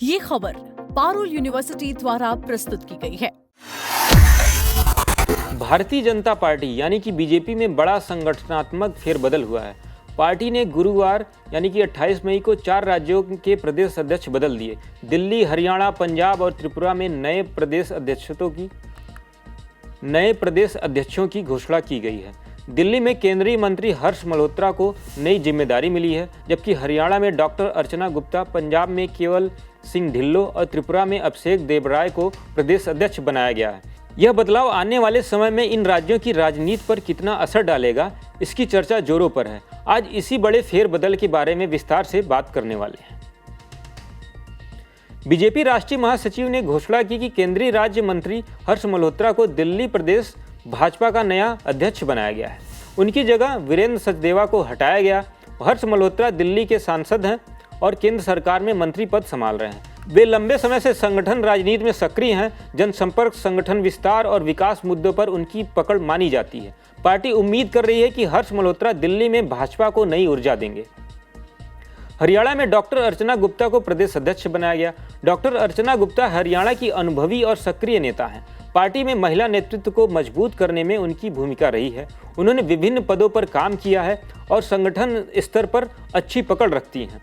ये खबर पारुल यूनिवर्सिटी द्वारा प्रस्तुत की गई है। भारतीय जनता पार्टी यानी कि बीजेपी में बड़ा संगठनात्मक फेरबदल हुआ है। पार्टी ने गुरुवार यानी कि 28 मई को 4 राज्यों के प्रदेश अध्यक्ष बदल दिए। दिल्ली, हरियाणा, पंजाब और त्रिपुरा में नए प्रदेश अध्यक्षों की घोषणा की गई है। दिल्ली में केंद्रीय मंत्री हर्ष मल्होत्रा को नई जिम्मेदारी मिली है, जबकि हरियाणा में डॉक्टर अर्चना गुप्ता, पंजाब में केवल सिंह ढिल्लों और त्रिपुरा में अभिषेक देवराय को प्रदेश अध्यक्ष बनाया गया है। यह बदलाव आने वाले समय में इन राज्यों की राजनीति पर कितना असर डालेगा, इसकी चर्चा जोरों पर है। आज इसी बड़े फेरबदल के बारे में विस्तार से बात करने वाले हैं। बीजेपी राष्ट्रीय महासचिव ने घोषणा की कि केंद्रीय राज्य मंत्री हर्ष मल्होत्रा को दिल्ली प्रदेश भाजपा का नया अध्यक्ष बनाया गया है। उनकी जगह वीरेंद्र सचदेवा को हटाया गया। हर्ष मल्होत्रा दिल्ली के सांसद हैं और केंद्र सरकार में मंत्री पद संभाल रहे हैं। वे लंबे समय से संगठन राजनीति में सक्रिय हैं। जनसंपर्क, संगठन विस्तार और विकास मुद्दों पर उनकी पकड़ मानी जाती है। पार्टी उम्मीद कर रही है कि हर्ष मल्होत्रा दिल्ली में भाजपा को नई ऊर्जा देंगे। हरियाणा में डॉक्टर अर्चना गुप्ता को प्रदेश अध्यक्ष बनाया गया। डॉक्टर अर्चना गुप्ता हरियाणा की अनुभवी और सक्रिय नेता हैं। पार्टी में महिला नेतृत्व को मजबूत करने में उनकी भूमिका रही है। उन्होंने विभिन्न पदों पर काम किया है और संगठन स्तर पर अच्छी पकड़ रखती हैं।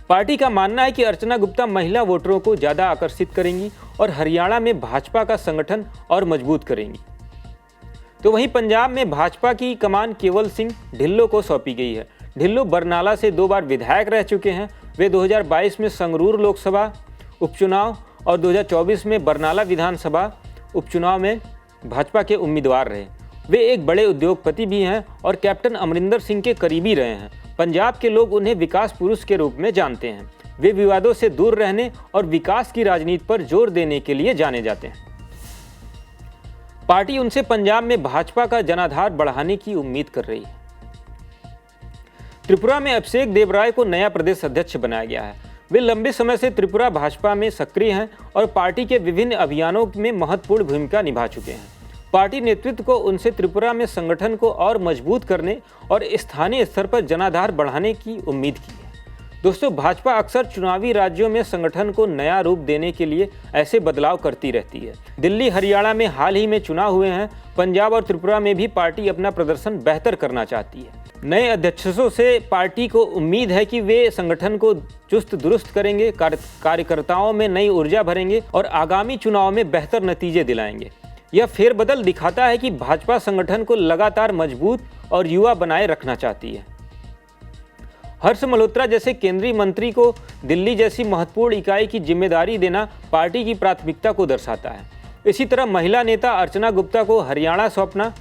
पार्टी का मानना है कि अर्चना गुप्ता महिला वोटरों को ज़्यादा आकर्षित करेंगी और हरियाणा में भाजपा का संगठन और मजबूत करेंगी। तो वहीं पंजाब में भाजपा की कमान केवल सिंह ढिल्लों को सौंपी गई है। ढिल्लों बरनाला से 2 बार विधायक रह चुके हैं। वे 2022 में संगरूर लोकसभा उपचुनाव और 2024 में बरनाला विधानसभा उपचुनाव में भाजपा के उम्मीदवार रहे। वे एक बड़े उद्योगपति भी हैं और कैप्टन अमरिंदर सिंह के करीबी रहे हैं। पंजाब के लोग उन्हें विकास पुरुष के रूप में जानते हैं। वे विवादों से दूर रहने और विकास की राजनीति पर जोर देने के लिए जाने जाते हैं। पार्टी उनसे पंजाब में भाजपा का जनाधार बढ़ाने की उम्मीद कर रही है। त्रिपुरा में अभिषेक देवराय को नया प्रदेश अध्यक्ष बनाया गया है। वे लंबे समय से त्रिपुरा भाजपा में सक्रिय हैं और पार्टी के विभिन्न अभियानों में महत्वपूर्ण भूमिका निभा चुके हैं। पार्टी नेतृत्व को उनसे त्रिपुरा में संगठन को और मजबूत करने और स्थानीय स्तर पर जनाधार बढ़ाने की उम्मीद की है। दोस्तों, भाजपा अक्सर चुनावी राज्यों में संगठन को नया रूप देने के लिए ऐसे बदलाव करती रहती है। दिल्ली, हरियाणा में हाल ही में चुनाव हुए हैं। पंजाब और त्रिपुरा में भी पार्टी अपना प्रदर्शन बेहतर करना चाहती है। नए अध्यक्षों से पार्टी को उम्मीद है कि वे संगठन को चुस्त दुरुस्त करेंगे, कार्यकर्ताओं में नई ऊर्जा भरेंगे और आगामी चुनाव में बेहतर नतीजे दिलाएंगे। यह फेरबदल दिखाता है कि भाजपा संगठन को लगातार मजबूत और युवा बनाए रखना चाहती है। हर्ष मल्होत्रा जैसे केंद्रीय मंत्री को दिल्ली जैसी महत्वपूर्ण इकाई की जिम्मेदारी देना पार्टी की प्राथमिकता को दर्शाता है। इसी तरह महिला नेता अर्चना गुप्ता को हरियाणा सौंपना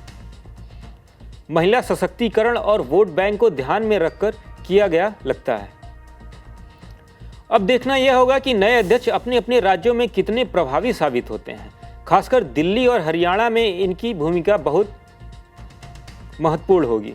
महिला सशक्तिकरण और वोट बैंक को ध्यान में रखकर किया गया लगता है। अब देखना यह होगा कि नए अध्यक्ष अपने अपने राज्यों में कितने प्रभावी साबित होते हैं। खासकर दिल्ली और हरियाणा में इनकी भूमिका बहुत महत्वपूर्ण होगी।